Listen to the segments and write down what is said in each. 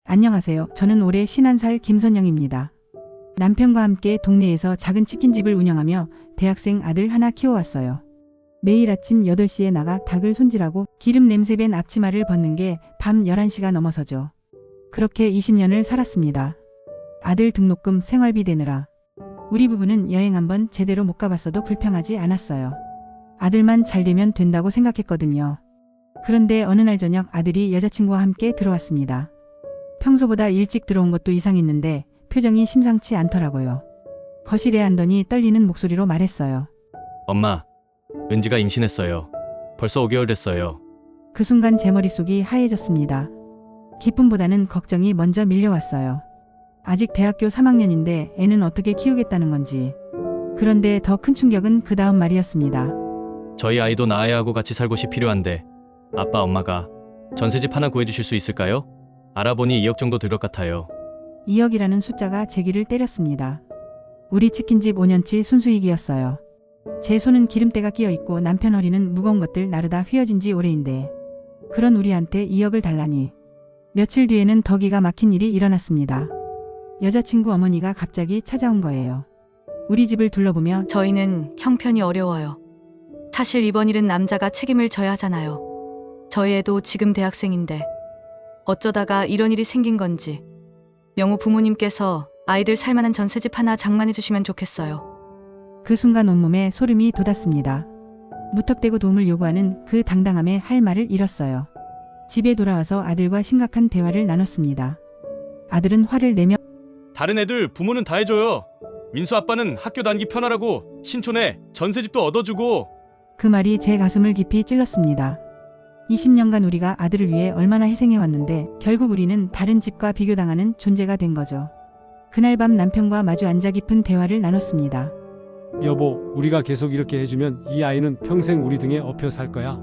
안녕하세요. 저는 올해 51살 김선영입니다. 남편과 함께 동네에서 작은 치킨집을 운영하며 대학생 아들 하나 키워왔어요. 매일 아침 8시에 나가 닭을 손질하고 기름 냄새 밴 앞치마를 벗는 게 밤 11시가 넘어서죠. 그렇게 20년을 살았습니다. 아들 등록금 생활비 대느라. 우리 부부는 여행 한번 제대로 못 가봤어도 불평하지 않았어요. 아들만 잘 되면 된다고 생각했거든요. 그런데 어느 날 저녁 아들이 여자친구와 함께 들어왔습니다. 평소보다 일찍 들어온 것도 이상했는데 표정이 심상치 않더라고요. 거실에 앉더니 떨리는 목소리로 말했어요. 엄마, 은지가 임신했어요. 벌써 5개월 됐어요. 그 순간 제 머릿속이 하얘졌습니다. 기쁨보다는 걱정이 먼저 밀려왔어요. 아직 대학교 3학년인데 애는 어떻게 키우겠다는 건지. 그런데 더 큰 충격은 그 다음 말이었습니다. 저희 아이도 낳아야 하고 같이 살 곳이 필요한데 아빠 엄마가 전세집 하나 구해주실 수 있을까요? 알아보니 2억 정도 들 것 같아요. 2억이라는 숫자가 제 귀를 때렸습니다. 우리 치킨집 5년치 순수익이었어요. 제 손은 기름때가 끼어있고 남편 허리는 무거운 것들 나르다 휘어진 지 오래인데 그런 우리한테 2억을 달라니. 며칠 뒤에는 더 기가 막힌 일이 일어났습니다. 여자친구 어머니가 갑자기 찾아온 거예요. 우리 집을 둘러보며 저희는 형편이 어려워요. 사실 이번 일은 남자가 책임을 져야 하잖아요. 저희 애도 지금 대학생인데 어쩌다가 이런 일이 생긴 건지 명호 부모님께서 아이들 살만한 전세집 하나 장만해 주시면 좋겠어요. 그 순간 온몸에 소름이 돋았습니다. 무턱대고 도움을 요구하는 그 당당함에 할 말을 잃었어요. 집에 돌아와서 아들과 심각한 대화를 나눴습니다. 아들은 화를 내며 다른 애들 부모는 다 해줘요. 민수 아빠는 학교 다니기 편하라고 신촌에 전세집도 얻어주고. 그 말이 제 가슴을 깊이 찔렀습니다. 20년간 우리가 아들을 위해 얼마나 희생해왔는데 결국 우리는 다른 집과 비교당하는 존재가 된 거죠. 그날 밤 남편과 마주 앉아 깊은 대화를 나눴습니다. 여보, 우리가 계속 이렇게 해주면 이 아이는 평생 우리 등에 업혀 살 거야.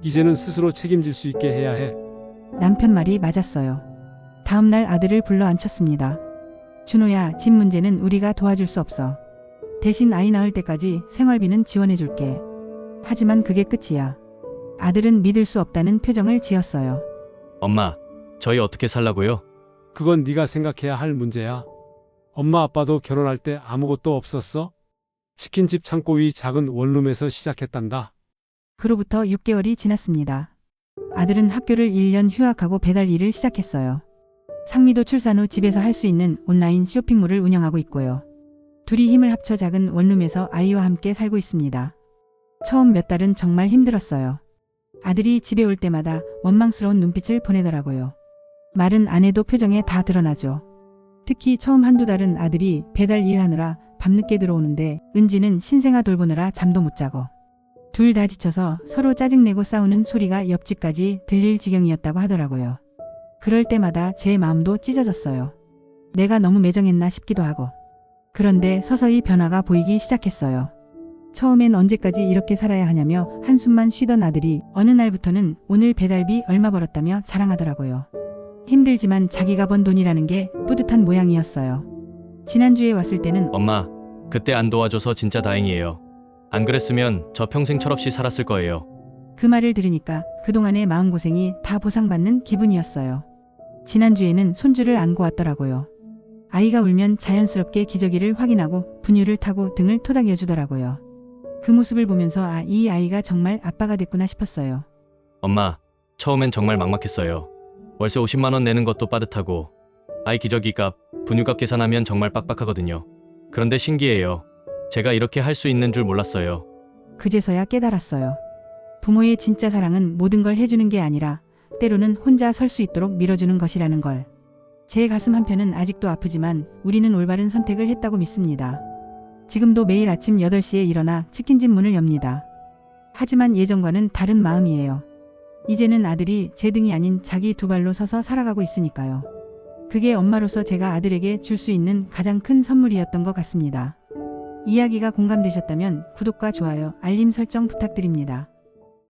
이제는 스스로 책임질 수 있게 해야 해. 남편 말이 맞았어요. 다음날 아들을 불러 앉혔습니다. 준호야, 집 문제는 우리가 도와줄 수 없어. 대신 아이 낳을 때까지 생활비는 지원해줄게. 하지만 그게 끝이야. 아들은 믿을 수 없다는 표정을 지었어요. 엄마, 저희 어떻게 살라고요? 그건 네가 생각해야 할 문제야. 엄마 아빠도 결혼할 때 아무것도 없었어? 치킨집 창고 위 작은 원룸에서 시작했단다. 그로부터 6개월이 지났습니다. 아들은 학교를 1년 휴학하고 배달 일을 시작했어요. 상미도 출산 후 집에서 할 수 있는 온라인 쇼핑몰을 운영하고 있고요. 둘이 힘을 합쳐 작은 원룸에서 아이와 함께 살고 있습니다. 처음 몇 달은 정말 힘들었어요. 아들이 집에 올 때마다 원망스러운 눈빛을 보내더라고요. 말은 안 해도 표정에 다 드러나죠. 특히 처음 한두 달은 아들이 배달 일하느라 밤늦게 들어오는데 은지는 신생아 돌보느라 잠도 못 자고 둘 다 지쳐서 서로 짜증내고 싸우는 소리가 옆집까지 들릴 지경이었다고 하더라고요. 그럴 때마다 제 마음도 찢어졌어요. 내가 너무 매정했나 싶기도 하고. 그런데 서서히 변화가 보이기 시작했어요. 처음엔 언제까지 이렇게 살아야 하냐며 한숨만 쉬던 아들이 어느 날부터는 오늘 배달비 얼마 벌었다며 자랑하더라고요. 힘들지만 자기가 번 돈이라는 게 뿌듯한 모양이었어요. 지난주에 왔을 때는 엄마, 그때 안 도와줘서 진짜 다행이에요. 안 그랬으면 저 평생 철없이 살았을 거예요. 그 말을 들으니까 그동안의 마음고생이 다 보상받는 기분이었어요. 지난주에는 손주를 안고 왔더라고요. 아이가 울면 자연스럽게 기저귀를 확인하고 분유를 타고 등을 토닥여 주더라고요. 그 모습을 보면서 이 아이가 정말 아빠가 됐구나 싶었어요. 엄마, 처음엔 정말 막막했어요. 월세 50만 원 내는 것도 빠듯하고 아이 기저귀값, 분유값 계산하면 정말 빡빡하거든요. 그런데 신기해요. 제가 이렇게 할 수 있는 줄 몰랐어요. 그제서야 깨달았어요. 부모의 진짜 사랑은 모든 걸 해주는 게 아니라 때로는 혼자 설 수 있도록 밀어주는 것이라는 걸. 제 가슴 한편은 아직도 아프지만 우리는 올바른 선택을 했다고 믿습니다. 지금도 매일 아침 8시에 일어나 치킨집 문을 엽니다. 하지만 예전과는 다른 마음이에요. 이제는 아들이 제 등이 아닌 자기 두 발로 서서 살아가고 있으니까요. 그게 엄마로서 제가 아들에게 줄 수 있는 가장 큰 선물이었던 것 같습니다. 이야기가 공감되셨다면 구독과 좋아요, 알림 설정 부탁드립니다.